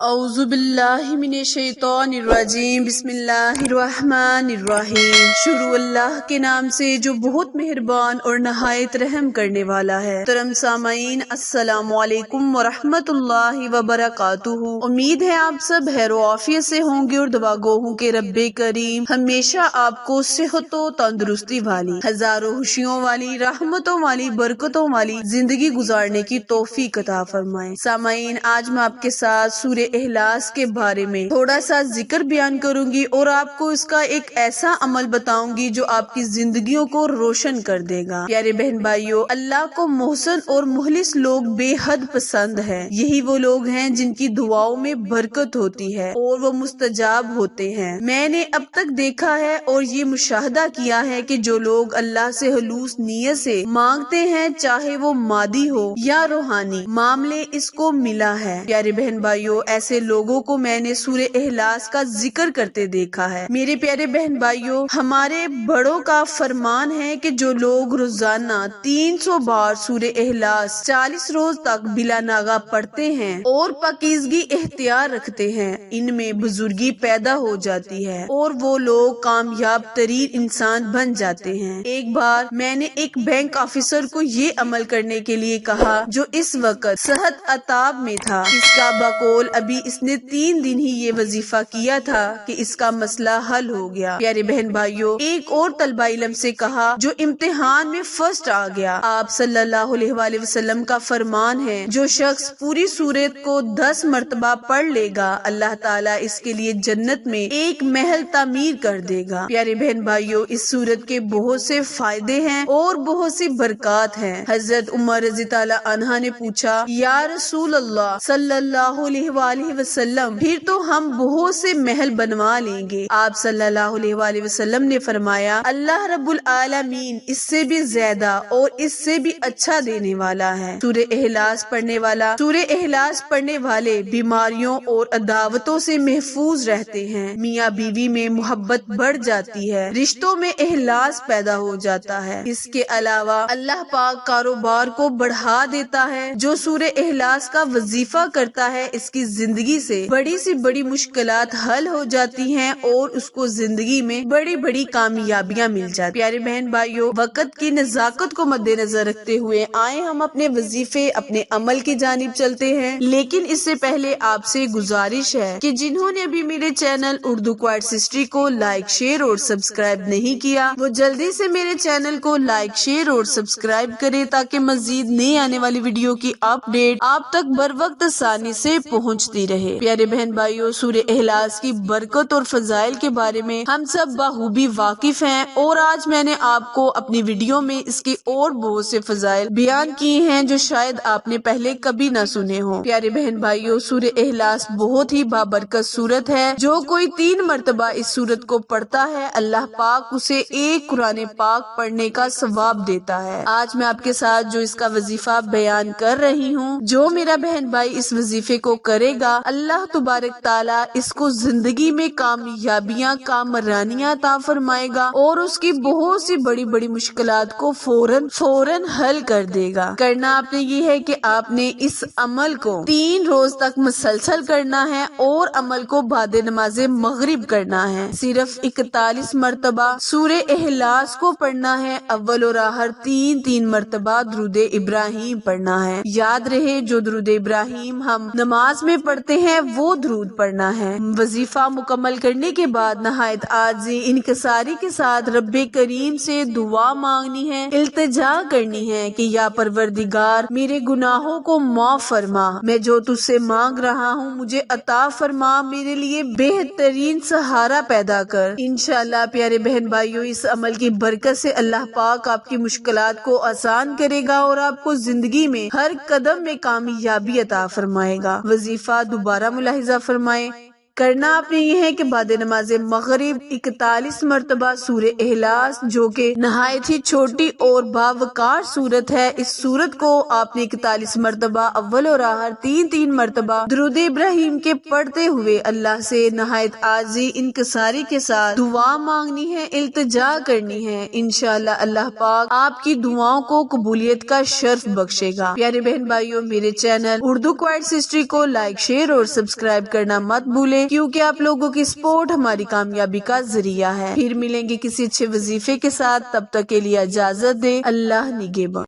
اعوذ باللہ من الشیطان الرجیم، بسم اللہ الرحمن الرحیم۔ شروع اللہ کے نام سے جو بہت مہربان اور نہایت رحم کرنے والا ہے۔ محترم سامعین، السلام علیکم ورحمۃ اللہ وبرکاتہ۔ امید ہے آپ سب خیر و عافیت سے ہوں گے اور دعا گو ہوں کہ رب کریم ہمیشہ آپ کو صحت و تندرستی والی، ہزاروں خوشیوں والی، رحمتوں والی، برکتوں والی زندگی گزارنے کی توفیق عطا فرمائے۔ سامعین، آج میں آپ کے ساتھ سورہ اخلاص کے بارے میں تھوڑا سا ذکر بیان کروں گی اور آپ کو اس کا ایک ایسا عمل بتاؤں گی جو آپ کی زندگیوں کو روشن کر دے گا۔ پیارے بہن بھائیوں، اللہ کو محسن اور مخلص لوگ بے حد پسند ہے۔ یہی وہ لوگ ہیں جن کی دعاؤں میں برکت ہوتی ہے اور وہ مستجاب ہوتے ہیں۔ میں نے اب تک دیکھا ہے اور یہ مشاہدہ کیا ہے کہ جو لوگ اللہ سے خلوص نیت سے مانگتے ہیں، چاہے وہ مادی ہو یا روحانی معاملے، اس کو ملا ہے۔ پیارے بہن بھائیوں، ایسے لوگوں کو میں نے سورہ اخلاص کا ذکر کرتے دیکھا ہے۔ میرے پیارے بہن بھائیوں، ہمارے بڑوں کا فرمان ہے کہ جو لوگ روزانہ 300 بار سورہ اخلاص 40 روز تک بلا ناغہ پڑھتے ہیں اور پاکیزگی اختیار رکھتے ہیں، ان میں بزرگی پیدا ہو جاتی ہے اور وہ لوگ کامیاب ترین انسان بن جاتے ہیں۔ ایک بار میں نے ایک بینک آفیسر کو یہ عمل کرنے کے لیے کہا جو اس وقت صحت عطاب میں تھا۔ اس کا بقول ابھی اس نے 3 دن ہی یہ وظیفہ کیا تھا کہ اس کا مسئلہ حل ہو گیا۔ پیارے بہن بھائیوں، ایک اور طالب علم سے کہا جو امتحان میں فرسٹ آ گیا۔ آپ صلی اللہ علیہ وآلہ وسلم کا فرمان ہے، جو شخص پوری سورت کو 10 مرتبہ پڑھ لے گا، اللہ تعالیٰ اس کے لیے جنت میں ایک محل تعمیر کر دے گا۔ پیارے بہن بھائیوں، اس سورت کے بہت سے فائدے ہیں اور بہت سی برکات ہیں۔ حضرت عمر رضی اللہ عنہ نے پوچھا، یا رسول اللہ صلی اللہ علیہ وآلہ وسلم، پھر تو ہم بہت سے محل بنوا لیں گے؟ آپ صلی اللہ علیہ وآلہ وسلم نے فرمایا، اللہ رب العالمین اس سے بھی زیادہ اور اس سے بھی اچھا دینے والا ہے۔ سورہ اخلاص پڑھنے والے بیماریوں اور عداوتوں سے محفوظ رہتے ہیں، میاں بیوی میں محبت بڑھ جاتی ہے، رشتوں میں اخلاص پیدا ہو جاتا ہے۔ اس کے علاوہ اللہ پاک کاروبار کو بڑھا دیتا ہے۔ جو سورہ اخلاص کا وظیفہ کرتا ہے، اس کی زندگی سے بڑی سی بڑی مشکلات حل ہو جاتی ہیں اور اس کو زندگی میں بڑی بڑی کامیابیاں مل جاتی ہیں۔ پیارے بہن بھائیوں، وقت کی نزاکت کو مد نظر رکھتے ہوئے آئے ہم اپنے وظیفے، اپنے عمل کی جانب چلتے ہیں، لیکن اس سے پہلے آپ سے گزارش ہے کہ جنہوں نے ابھی میرے چینل اردو کوئٹس ہسٹری کو لائک، شیئر اور سبسکرائب نہیں کیا، وہ جلدی سے میرے چینل کو لائک، شیئر اور سبسکرائب کرے تاکہ مزید نئی آنے والی ویڈیو کی اپڈیٹ آپ تک بر وقت آسانی سے پہنچتی رہے۔ پیارے بہن بھائیوں، سورہ اخلاص کی برکت اور فضائل کے بارے میں ہم سب بخوبی واقف ہیں اور آج میں نے آپ کو اپنی ویڈیو میں اس کے اور بہت سے فضائل بیان کیے ہیں جو شاید آپ نے پہلے کبھی نہ سنے ہوں۔ پیارے بہن بھائیوں، سورہ اخلاص بہت ہی بابرکت سورت ہے۔ جو کوئی 3 مرتبہ اس سورت کو پڑھتا ہے، اللہ پاک اسے ایک قرآن پاک پڑھنے کا ثواب دیتا ہے۔ آج میں آپ کے ساتھ جو اس کا وظیفہ بیان کر رہی ہوں، جو میرا بہن بھائی اس وظیفے کو کرے گا، اللہ تبارک تعالیٰ اس کو زندگی میں کامیابیاں، کامرانیاں عطا فرمائے گا اور اس کی بہت سی بڑی بڑی مشکلات کو فوراً حل کر دے گا۔ کرنا آپ نے یہ ہے کہ آپ نے اس عمل کو 3 روز تک مسلسل کرنا ہے اور عمل کو بعد نماز مغرب کرنا ہے۔ صرف 41 مرتبہ سورہ اخلاص کو پڑھنا ہے۔ اول اور آخر 3 مرتبہ درود ابراہیم پڑھنا ہے۔ یاد رہے، جو درود ابراہیم ہم نماز میں پڑھتے ہیں وہ درود پڑھنا ہے۔ وظیفہ مکمل کرنے کے بعد نہایت عاجزی، انکساری کے ساتھ رب کریم سے دعا مانگنی ہے، التجا کرنی ہے کہ یا پروردگار، میرے گناہوں کو معاف فرما، میں جو تجھ سے مانگ رہا ہوں مجھے عطا فرما، میرے لیے بہترین سہارا پیدا کر۔ انشاءاللہ پیارے بہن بھائیوں، اس عمل کی برکت سے اللہ پاک آپ کی مشکلات کو آسان کرے گا اور آپ کو زندگی میں ہر قدم میں کامیابی عطا فرمائے گا۔ وظیفہ دوبارہ ملاحظہ فرمائیں۔ کرنا آپ نے یہ ہے کہ بعد نماز مغرب 41 مرتبہ سورہ اخلاص، جو کہ نہایت ہی چھوٹی اور باوقار سورت ہے، اس سورت کو آپ نے 41 مرتبہ اول اور آخر 3 مرتبہ درود ابراہیم کے پڑھتے ہوئے اللہ سے نہایت عاجزی انکساری کے ساتھ دعا مانگنی ہے، التجا کرنی ہے۔ انشاءاللہ اللہ پاک آپ کی دعاؤں کو قبولیت کا شرف بخشے گا۔ پیارے بہن بھائیوں، میرے چینل اردو کوئٹس ہسٹری کو لائک، شیئر اور سبسکرائب کرنا مت بھولیں، کیونکہ آپ لوگوں کی سپورٹ ہماری کامیابی کا ذریعہ ہے۔ پھر ملیں گے کسی اچھے وظیفے کے ساتھ، تب تک کے لیے اجازت دیں۔ اللہ نگہبان۔